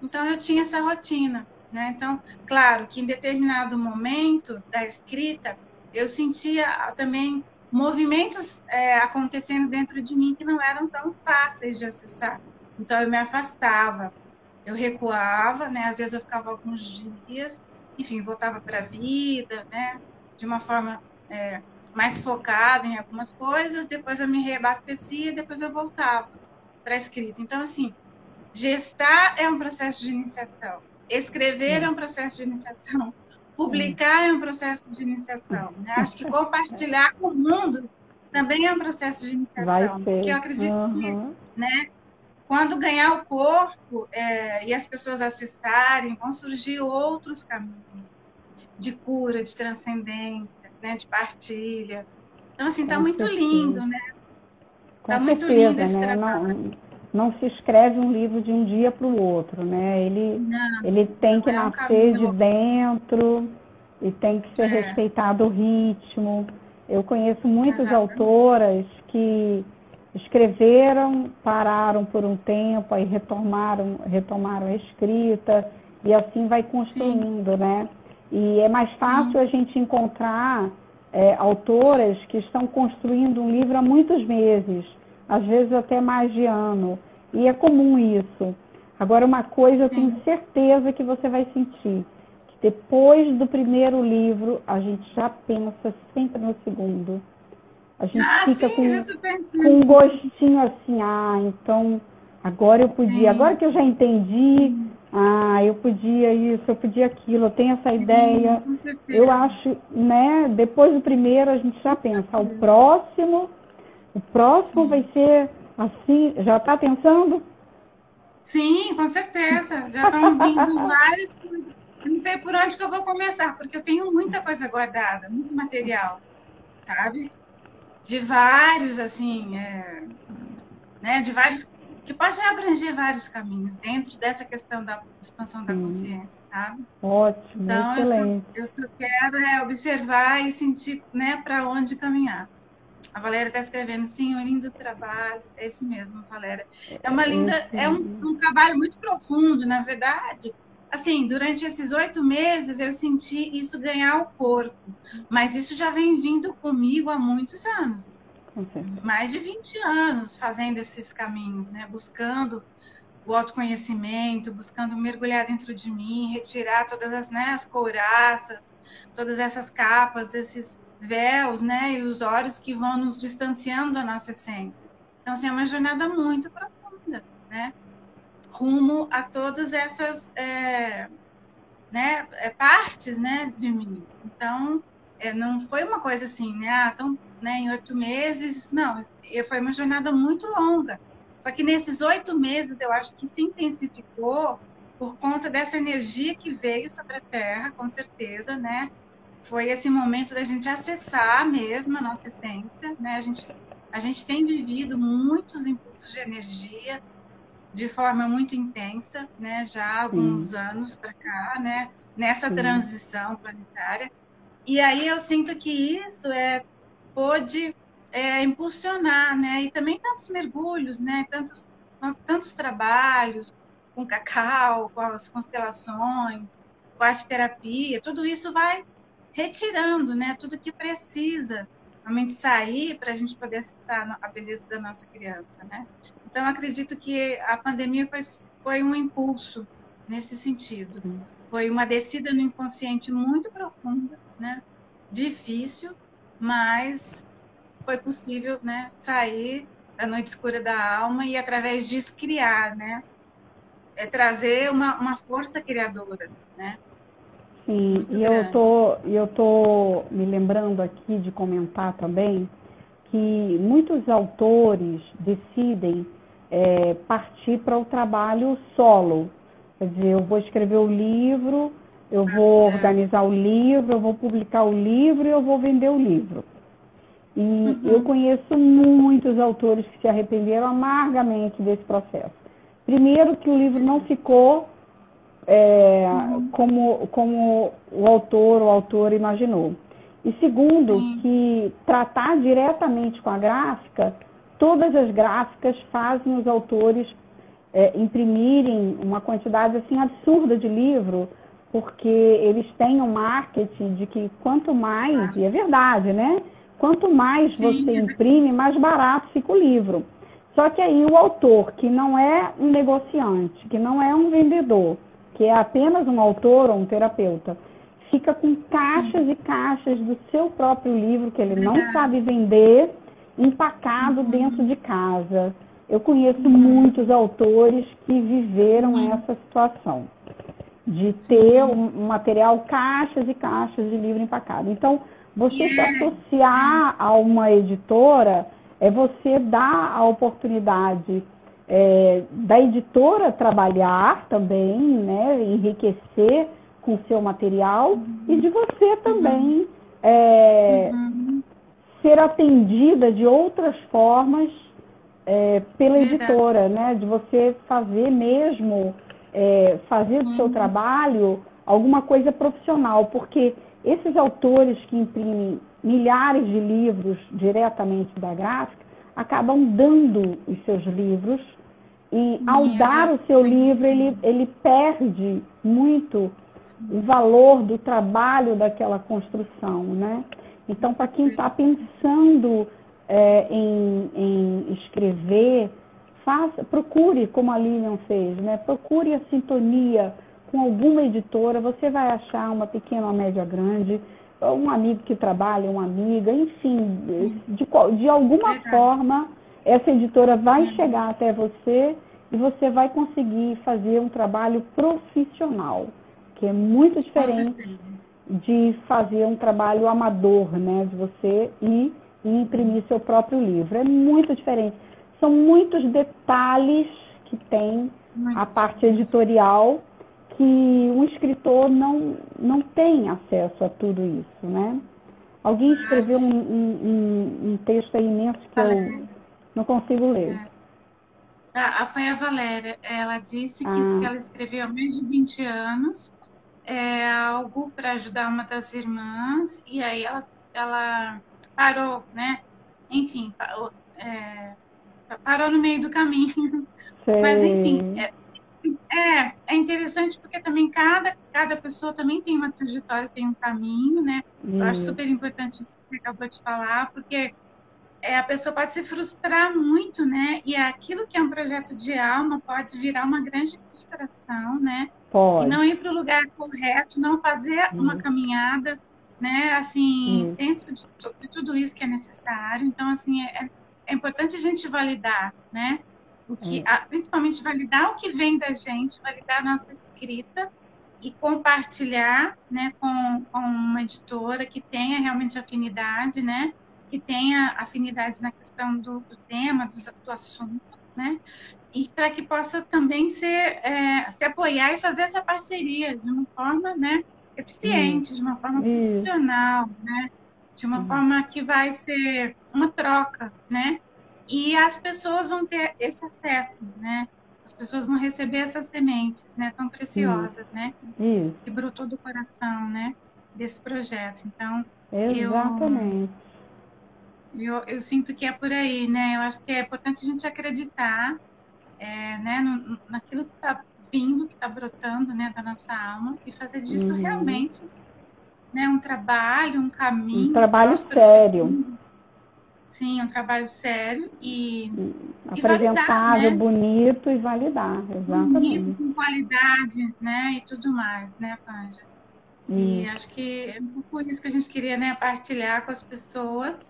Então eu tinha essa rotina, né? Então, claro que em determinado momento da escrita eu sentia também movimentos acontecendo dentro de mim que não eram tão fáceis de acessar. Então eu me afastava, eu recuava, né? Às vezes eu ficava alguns dias, enfim, voltava para a vida, né? De uma forma mais focada em algumas coisas, depois eu me reabastecia, depois eu voltava para a escrita. Então, assim, gestar é um processo de iniciação, escrever é um processo de iniciação, publicar é um processo de iniciação, né? Acho que compartilhar com o mundo também é um processo de Vai iniciação, porque eu ser. acredito que, Uhum. né, quando ganhar o corpo e as pessoas acessarem, vão surgir outros caminhos de cura, de transcendência, né, de partilha. Então, assim, está Com muito lindo, certeza. né? Está Com muito lindo certeza, esse né? trabalho. Não se escreve um livro de um dia para o outro, né? Não, Ele tem não que é um nascer caminho de louco. dentro e tem que ser É, respeitado o ritmo. Eu conheço muitas exatamente. autoras que escreveram, pararam por um tempo, aí retomaram a escrita e assim vai Sim, construindo, né? E é mais fácil sim, a gente encontrar autoras que estão construindo um livro há muitos meses, às vezes até mais de ano. E é comum isso. Agora, uma coisa eu tenho sim. certeza que você vai sentir, que depois do primeiro livro, a gente já pensa sempre no segundo. A gente Ah, fica sim, já com, estou com um pensando. gostinho assim, então agora eu podia, agora Sim, que eu já entendi, eu podia isso, eu podia aquilo, eu tenho essa sim, ideia. com Eu certeza, acho, né, depois do primeiro a gente já com pensa, certeza. o próximo vai Sim, ser assim, já está pensando? sim, com certeza. Já estão vindo várias coisas. Eu não sei por onde que eu vou começar, porque eu tenho muita coisa guardada, muito material, sabe? De vários, assim, né? De vários, que pode abranger vários caminhos dentro dessa questão da expansão da Sim, consciência, sabe? ótimo, Então, excelente. eu só quero observar e sentir, né, para onde caminhar. A Valéria está escrevendo, sim, um lindo trabalho. É isso mesmo, Valéria. É uma linda, é Excelente. um trabalho muito profundo, na verdade. assim, durante esses 8 meses eu senti isso ganhar o corpo, mas isso já vem vindo comigo há muitos anos, Com certeza. mais de 20 anos fazendo esses caminhos, né? Buscando o autoconhecimento, buscando mergulhar dentro de mim, retirar todas as, né, as couraças, todas essas capas, esses véus, né, ilusórios que vão nos distanciando da nossa essência. Então, assim, é uma jornada muito profunda, né? Rumo a todas essas né, partes, né, de mim. Então, não foi uma coisa assim, né, então, né, em 8 meses, não, foi uma jornada muito longa. Só que nesses 8 meses eu acho que se intensificou por conta dessa energia que veio sobre a Terra, com certeza, né? Foi esse momento da gente acessar mesmo a nossa essência, né? A gente tem vivido muitos impulsos de energia, de forma muito intensa, né, já há Sim, alguns anos para cá, né, nessa sim. transição planetária. E aí eu sinto que isso pôde impulsionar, né, e também tantos mergulhos, né, tantos trabalhos com cacau, com as constelações, com a arte terapia, tudo isso vai retirando, né, tudo que precisa realmente sair para a gente poder acessar a beleza da nossa criança, né? Então, acredito que a pandemia foi um impulso nesse sentido. Foi uma descida no inconsciente muito profunda, né? Difícil, mas foi possível, né, sair da noite escura da alma e, através disso, criar, né? Trazer uma força criadora, né? Sim, Muito grande. e eu tô me lembrando aqui de comentar também que muitos autores decidem partir para o trabalho solo. Quer dizer, eu vou escrever o livro, eu vou É. organizar o livro, eu vou publicar o livro e eu vou vender o livro. E eu Uhum. conheço muitos autores que se arrependeram amargamente desse processo. Primeiro, que o livro não ficou Uhum. como o autor ou a autora imaginou. E segundo, Sim. que tratar diretamente com a gráfica, todas as gráficas fazem os autores imprimirem uma quantidade assim absurda de livro, porque eles têm um marketing de que quanto mais, Claro. e é verdade, né? Quanto mais Sim, você é imprime, mais barato fica o livro. Só que aí o autor, que não é um negociante, que não é um vendedor, que é apenas um autor ou um terapeuta, fica com sim, caixas e caixas do seu próprio livro, que ele não sabe verdade. vender, empacado dentro Uhum. de casa. Eu conheço muitos Uhum. autores que viveram Sim, essa situação de ter sim. um material, caixas e caixas de livro empacado. Então, E você se é, associar a uma editora é você dar a oportunidade da editora trabalhar também, né, enriquecer com o seu material e de uhum, você uhum, também é, uhum, ser atendida de outras formas pela verdade. editora, né? De você fazer mesmo, fazer do seu Sim, trabalho alguma coisa profissional, porque esses autores que imprimem milhares de livros diretamente da gráfica acabam dando os seus livros e ao sim, eu dar já o seu livro conheci. ele perde muito o Sim, valor do trabalho daquela construção, né? com Então, para quem está certeza. pensando em escrever, procure, como a Lilian fez, né? Procure a sintonia com alguma editora, você vai achar uma pequena, uma média grande, um amigo que trabalha, uma amiga, enfim, Sim, de alguma verdade. forma, essa editora vai É, chegar até você e você vai conseguir fazer um trabalho profissional, que é muito com diferente certeza. de fazer um trabalho amador, né? De você ir e imprimir Sim, seu próprio livro. É muito diferente. São muitos detalhes que tem a muito parte diferente. editorial que um escritor não tem acesso a tudo isso, né? Alguém Claro. escreveu um texto aí imenso que eu Valéria, não consigo ler. é. Foi a Valéria. Ela disse que Ah, ela escreveu há mais de 20 anos, algo para ajudar uma das irmãs, e aí ela parou, né? Enfim, parou no meio do caminho. Mas, enfim, sei. é interessante porque também cada pessoa também tem uma trajetória, tem um caminho, né? Eu acho super importante isso que você acabou de falar, porque a pessoa pode se frustrar muito, né? E aquilo que é um projeto de alma pode virar uma grande frustração, né? E Pode. não ir para o lugar correto, não fazer uma caminhada, né? Assim, dentro de tudo isso que é necessário. Então, assim, é importante a gente validar, né? Principalmente validar o que vem da gente, validar a nossa escrita e compartilhar, né, com uma editora que tenha realmente afinidade, né? Que tenha afinidade na questão do tema, do assunto, né? E para que possa também se apoiar e fazer essa parceria de uma forma, né, eficiente, de uma forma profissional, né? De uma forma que vai ser uma troca, né? E as pessoas vão ter esse acesso, né? As pessoas vão receber essas sementes, né, tão preciosas, né? Que brotou do coração, né, desse projeto. Então, Exatamente. eu sinto que é por aí, né? Eu acho que é importante a gente acreditar, né, naquilo que está vindo, que está brotando, né, da nossa alma e fazer disso realmente, né, um trabalho, um Um caminho trabalho próspero, sério. feliz. Sim, um trabalho sério e validar, Apresentável, né? bonito e validar, Bonito, exatamente. com qualidade, né? E tudo mais, né, Panja? E acho que é um pouco isso que a gente queria, né, partilhar com as pessoas.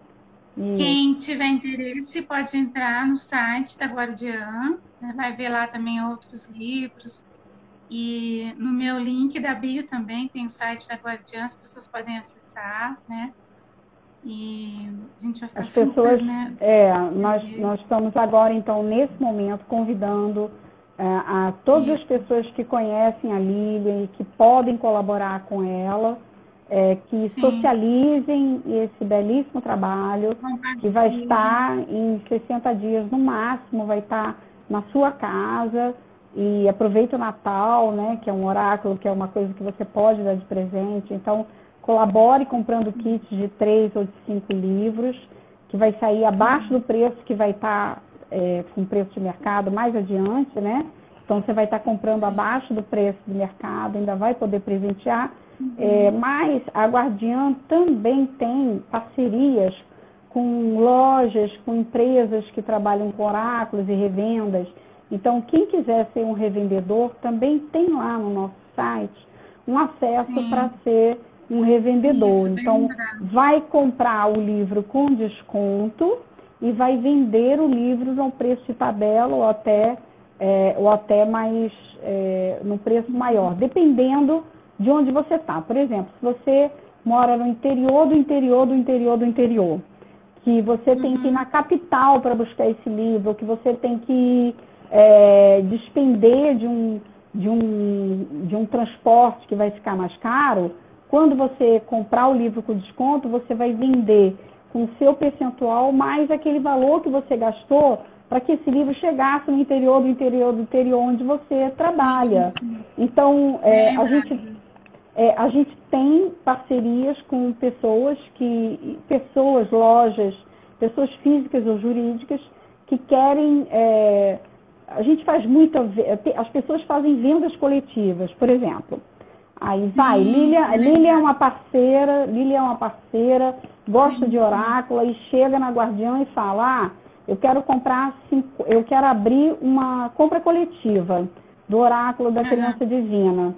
Quem tiver interesse pode entrar no site da Guardiã, né, vai ver lá também outros livros. E no meu link da bio também tem o site da Guardiã, as pessoas podem acessar, né? E a gente vai ficar As pessoas, super, né? nós estamos agora, então, nesse momento, convidando a todas as Isso, pessoas que conhecem a Lilian e que podem colaborar com ela, que sim, socializem esse belíssimo trabalho, que vai compartilhem. estar em 60 dias no máximo, vai estar na sua casa. E aproveita o Natal, né, que é um oráculo, que é uma coisa que você pode dar de presente. Então, colabore comprando kits de 3 ou de 5 livros, que vai sair abaixo do preço que vai estar com preço de mercado mais adiante, né? Então, você vai estar comprando abaixo do preço do mercado, ainda vai poder presentear. Mas a Guardiã também tem parcerias com lojas, com empresas que trabalham com oráculos e revendas. Então, quem quiser ser um revendedor, também tem lá no nosso site um acesso para ser um revendedor. Isso, bem Então, lembrado. vai comprar o livro com desconto e vai vender o livro no preço de tabela ou até mais no preço maior, dependendo de onde você está. Por exemplo, se você mora no interior do interior do interior do interior, que você tem que ir na capital para buscar esse livro, que você tem que despender de um transporte que vai ficar mais caro, quando você comprar o livro com desconto, você vai vender com o seu percentual mais aquele valor que você gastou para que esse livro chegasse no interior do interior do interior onde você trabalha. Então, a gente tem parcerias com pessoas, lojas, pessoas físicas ou jurídicas que querem. A gente faz as pessoas fazem vendas coletivas, por exemplo. Aí vai, Lília é uma parceira, gosta de oráculo, e chega na Guardiã e fala, eu quero abrir uma compra coletiva do oráculo da criança divina.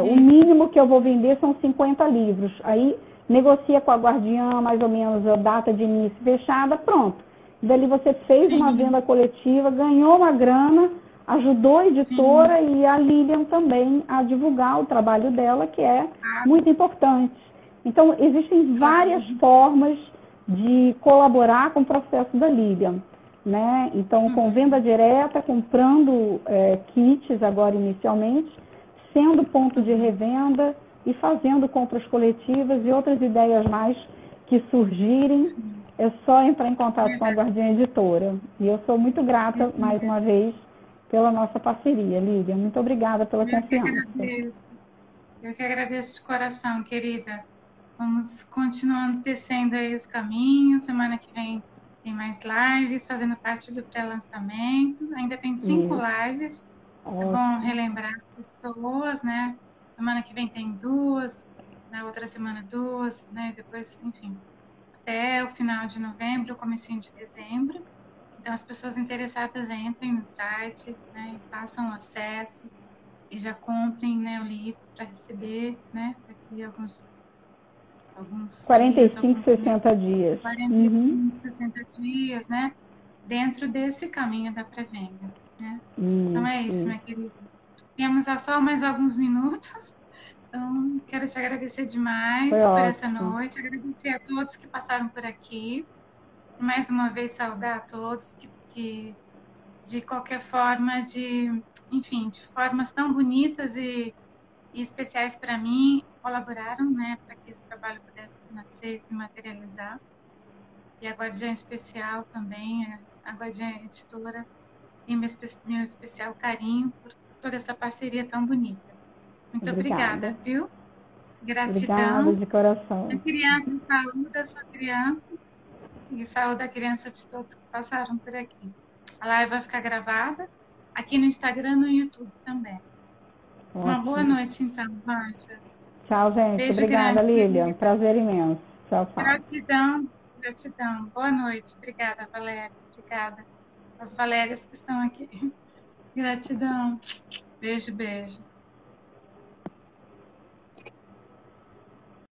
O mínimo que eu vou vender são 50 livros. Aí negocia com a Guardiã mais ou menos a data de início fechada, pronto. Dali você fez uma venda coletiva, ganhou uma grana, ajudou a editora e a Lilian também a divulgar o trabalho dela, que é muito importante. Então, existem várias formas de colaborar com o processo da Lilian, né? Então, com venda direta, comprando kits agora inicialmente, sendo ponto de revenda e fazendo compras coletivas e outras ideias mais que surgirem. É só entrar em contato com a Guardiã Editora. E eu sou muito grata, mais uma vez, pela nossa parceria, Lívia. Muito obrigada pela confiança. Eu que agradeço de coração, querida. Vamos continuando tecendo aí os caminhos. Semana que vem tem mais lives, fazendo parte do pré-lançamento. Ainda tem 5 lives, É bom Ótimo. relembrar as pessoas, né? Semana que vem tem duas, na outra semana duas, né? Depois, enfim, até o final de novembro, comecinho de dezembro. Então, as pessoas interessadas entrem no site, né? E façam acesso e já comprem, né, o livro para receber, né? Daqui a alguns dias, 45, alguns meses, 60 dias. Uhum. 45, 60 dias, né? Dentro desse caminho da pré-venda, né? Então é isso, Isso. minha querida. Temos só mais alguns minutos, então quero te agradecer Foi demais por essa ótimo. noite, agradecer a todos que passaram por aqui, mais uma vez saudar a todos que de qualquer forma, enfim, de formas tão bonitas e especiais para mim, colaboraram, né, para que esse trabalho pudesse nascer e se materializar. E a Guardiã Especial também, a Guardiã Editora, tem meu especial carinho por toda essa parceria tão bonita. Muito Obrigada. obrigada, viu? Obrigada Gratidão. de A coração. criança, saúde a sua criança e saúde a criança de todos que passaram por aqui. A live vai ficar gravada aqui no Instagram e no YouTube também. Uma boa Ótimo. noite, então, Manja. Tchau, gente. Beijo Obrigada, grande, Lilian. querida. Prazer imenso. Tchau, tchau. Gratidão, gratidão. Boa noite. Obrigada, Valéria. Obrigada. As Valérias que estão aqui. Gratidão. Beijo, beijo.